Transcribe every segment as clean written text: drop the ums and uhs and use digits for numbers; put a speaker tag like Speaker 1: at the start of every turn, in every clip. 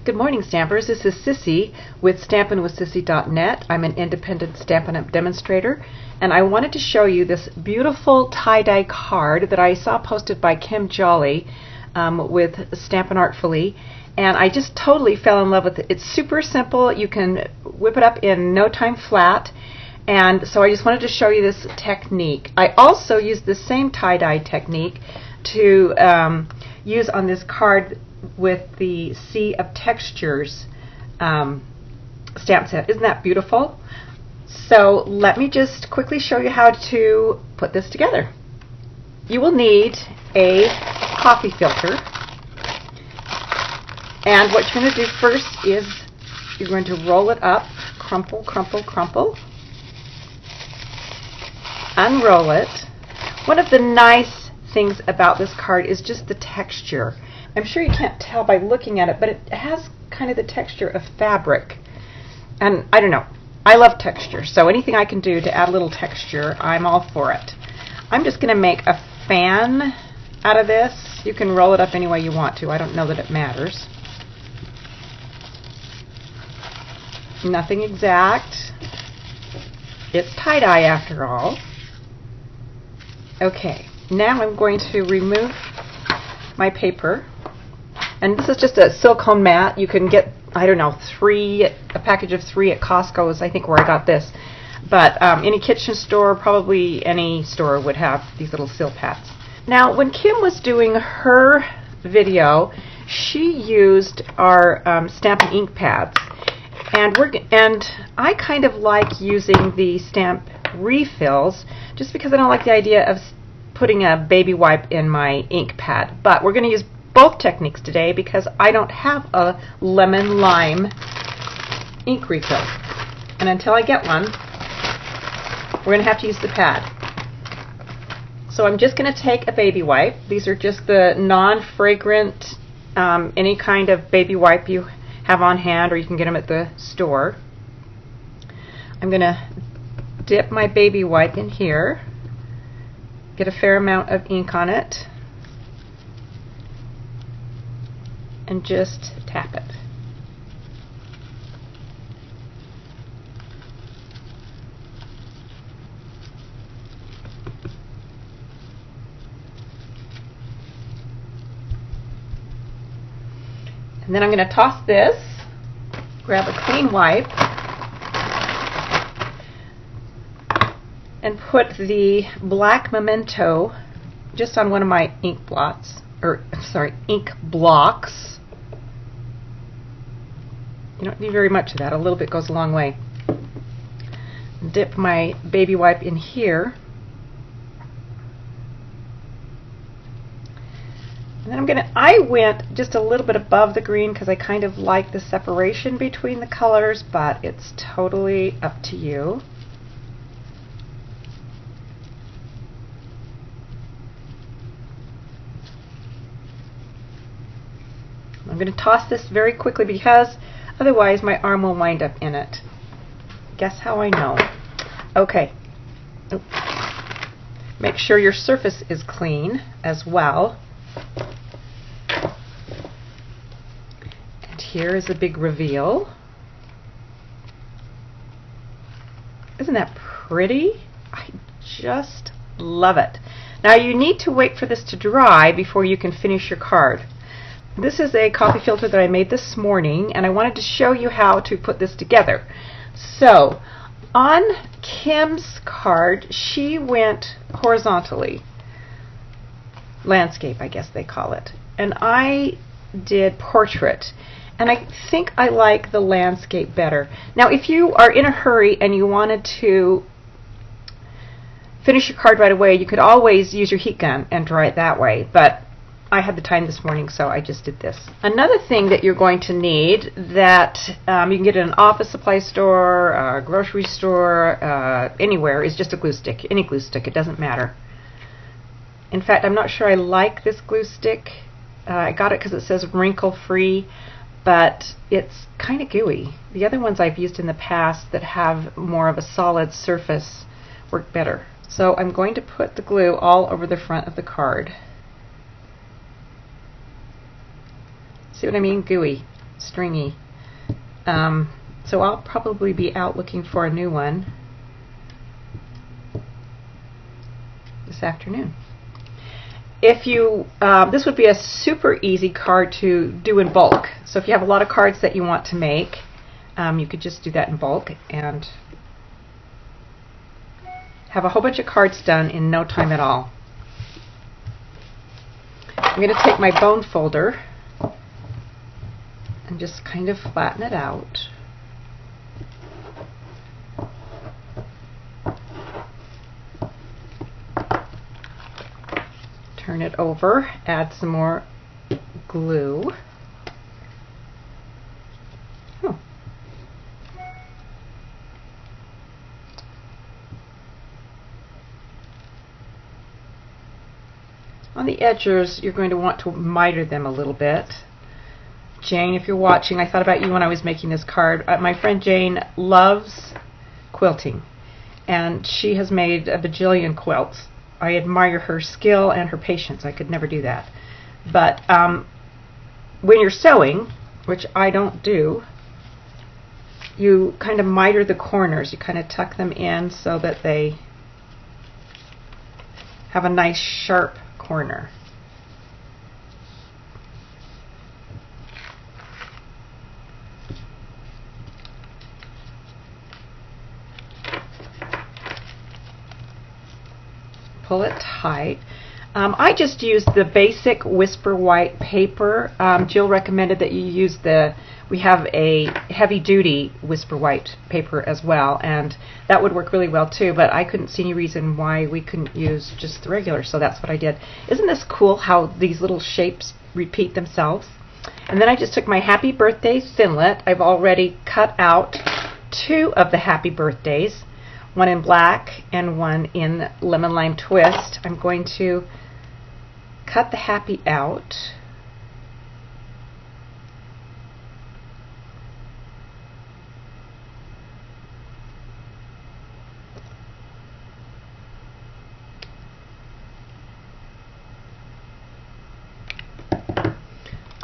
Speaker 1: Good morning, Stampers. This is Sissy with StampinWithSissy.net. I'm an independent Stampin' Up! Demonstrator, and I wanted to show you this beautiful tie-dye card that I saw posted by Kim Jolly with Stampin' Artfully, and I just totally fell in love with it. It's super simple. You can whip it up in no time flat, and so I just wanted to show you this technique. I also used the same tie-dye technique to use on this card with the Sea of Textures stamp set. Isn't that beautiful? So let me just quickly show you how to put this together. You will need a coffee filter, and what you're going to do first is you're going to roll it up, crumple, crumple, crumple, unroll it. One of the nice things about this card is just the texture. I'm sure you can't tell by looking at it, but it has kind of the texture of fabric. And I don't know, I love texture, so anything I can do to add a little texture, I'm all for it. I'm just going to make a fan out of this. You can roll it up any way you want to. I don't know that it matters. Nothing exact. It's tie-dye after all. Okay, now I'm going to remove my paper. And this is just a silicone mat. You can get, I don't know, a package of 3 at Costco is I think where I got this. But any kitchen store, probably any store would have these little seal pads. Now, when Kim was doing her video, she used our Stampin' ink pads. And I kind of like using the stamp refills just because I don't like the idea of putting a baby wipe in my ink pad. But we're going to use both techniques today because I don't have a lemon lime ink refill. And until I get one, we're going to have to use the pad. So I'm just going to take a baby wipe. These are just the non-fragrant, any kind of baby wipe you have on hand, or you can get them at the store. I'm going to dip my baby wipe in here, get a fair amount of ink on it, and just tap it. And then I'm going to toss this, grab a clean wipe, and put the black memento just on one of my ink blots, or sorry, ink blocks. You don't need very much of that. A little bit goes a long way. Dip my baby wipe in here. And then I went just a little bit above the green because I kind of like the separation between the colors, but it's totally up to you. I'm going to toss this very quickly because otherwise my arm will wind up in it. Guess how I know? Okay. Make sure your surface is clean as well. And here is a big reveal. Isn't that pretty? I just love it. Now you need to wait for this to dry before you can finish your card. This is a coffee filter that I made this morning, and I wanted to show you how to put this together. So, on Kim's card, she went horizontally. Landscape, I guess they call it. And I did portrait. And I think I like the landscape better. Now, if you are in a hurry and you wanted to finish your card right away, you could always use your heat gun and dry it that way. But I had the time this morning, so I just did this. Another thing that you're going to need that you can get in an office supply store, a grocery store, anywhere, is just a glue stick. Any glue stick, it doesn't matter. In fact, I'm not sure I like this glue stick. I got it because it says wrinkle-free, but it's kind of gooey. The other ones I've used in the past that have more of a solid surface work better. So I'm going to put the glue all over the front of the card. See what I mean? Gooey. stringy. So I'll probably be out looking for a new one this afternoon. If you, this would be a super easy card to do in bulk. So if you have a lot of cards that you want to make, you could just do that in bulk and have a whole bunch of cards done in no time at all. I'm going to take my bone folder and just kind of flatten it out. Turn it over, add some more glue. Oh. On the edges, you're going to want to miter them a little bit. Jane, if you're watching, I thought about you when I was making this card. My friend Jane loves quilting, and she has made a bajillion quilts. I admire her skill and her patience. I could never do that. But when you're sewing, which I don't do, you kind of miter the corners. You kind of tuck them in so that they have a nice sharp corner. Pull it tight. I just used the basic Whisper White paper. Jill recommended that you use we have a heavy duty Whisper White paper as well, and that would work really well too, but I couldn't see any reason why we couldn't use just the regular, so that's what I did. Isn't this cool how these little shapes repeat themselves? And then I just took my Happy Birthday Thinlet. I've already cut out 2 of the Happy Birthdays, one in black and one in Lemon Lime Twist. I'm going to cut the happy out.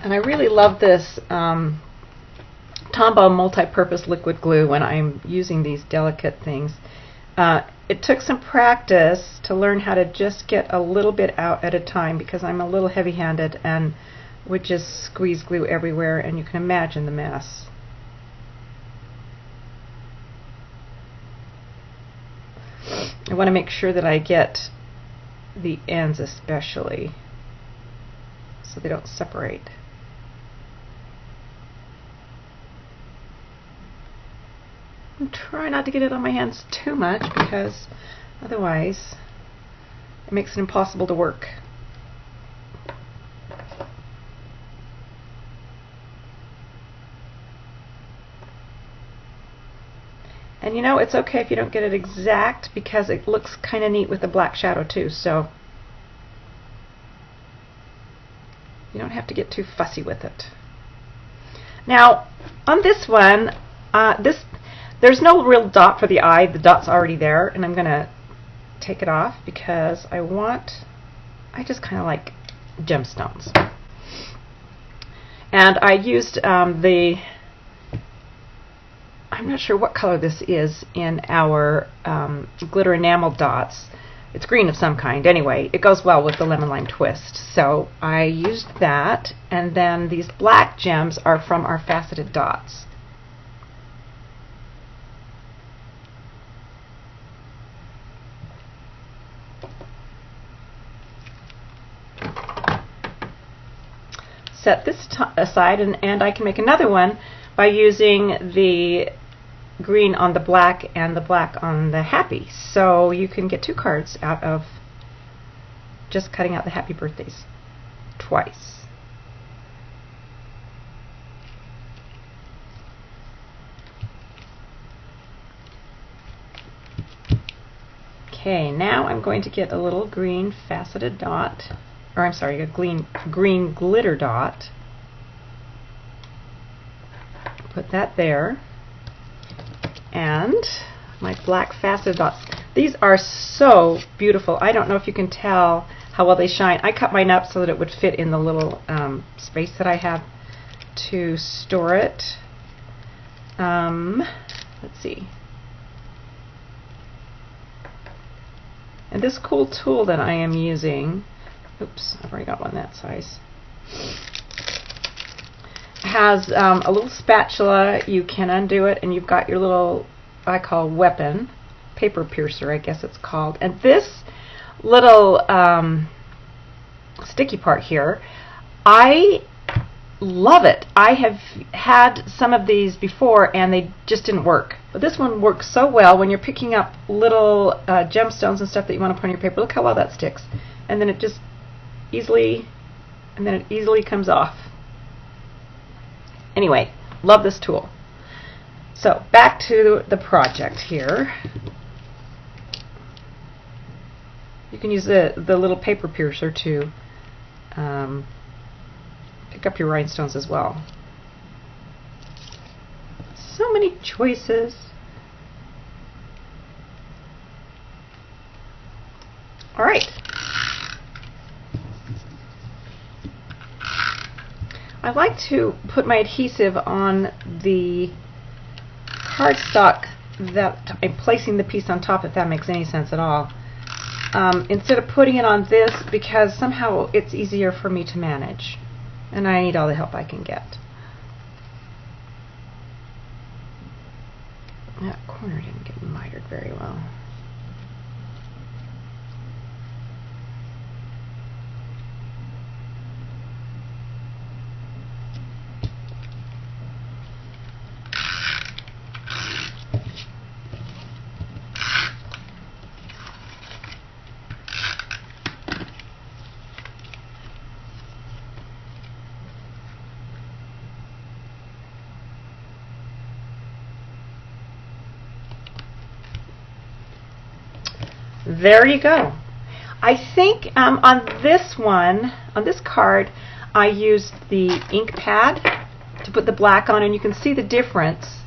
Speaker 1: And I really love this Tombow multi-purpose liquid glue when I'm using these delicate things. It took some practice to learn how to just get a little bit out at a time, because I'm a little heavy-handed and would just squeeze glue everywhere, and you can imagine the mess. I want to make sure that I get the ends especially so they don't separate. And try not to get it on my hands too much, because otherwise it makes it impossible to work. And you know, it's okay if you don't get it exact, because it looks kind of neat with the black shadow too, so you don't have to get too fussy with it. Now on this one, there's no real dot for the eye. The dot's already there, and I'm going to take it off because I just kind of like gemstones. And I used I'm not sure what color this is in our glitter enamel dots. It's green of some kind. Anyway, it goes well with the Lemon Lime Twist. So I used that, and then these black gems are from our faceted dots. Set this aside, and I can make another one by using the green on the black and the black on the happy. So you can get 2 cards out of just cutting out the happy birthdays twice. Okay, now I'm going to get a little green faceted dot, or I'm sorry, a green glitter dot. Put that there. And my black faceted dots. These are so beautiful. I don't know if you can tell how well they shine. I cut mine up so that it would fit in the little space that I have to store it. Let's see. And this cool tool that I am using, oops, I've already got one that size, has a little spatula. You can undo it, and you've got your little, I call weapon, paper piercer, I guess it's called. And this little sticky part here, I love it. I have had some of these before and they just didn't work. But this one works so well when you're picking up little gemstones and stuff that you want to put on your paper. Look how well that sticks. And then it just easily comes off. Anyway, love this tool. So back to the project here. You can use the little paper piercer to pick up your rhinestones as well. So many choices. All right. I like to put my adhesive on the cardstock that I'm placing the piece on top, if that makes any sense at all. Instead of putting it on this, because somehow it's easier for me to manage. And I need all the help I can get. That corner didn't get mitered very well. There you go. I think on this one, on this card, I used the ink pad to put the black on, and you can see the difference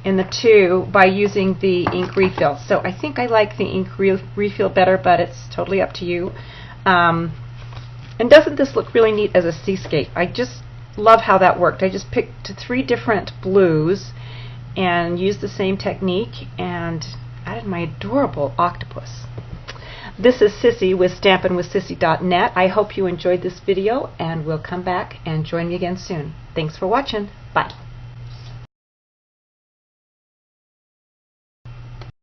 Speaker 1: in the two by using the ink refill. So I think I like the ink refill better, but it's totally up to you. And doesn't this look really neat as a seascape? I just love how that worked. I just picked 3 different blues and used the same technique and added my adorable octopus. This is Sissy with stampinwithsissy.net. I hope you enjoyed this video, and we'll come back and join me again soon. Thanks for watching. Bye.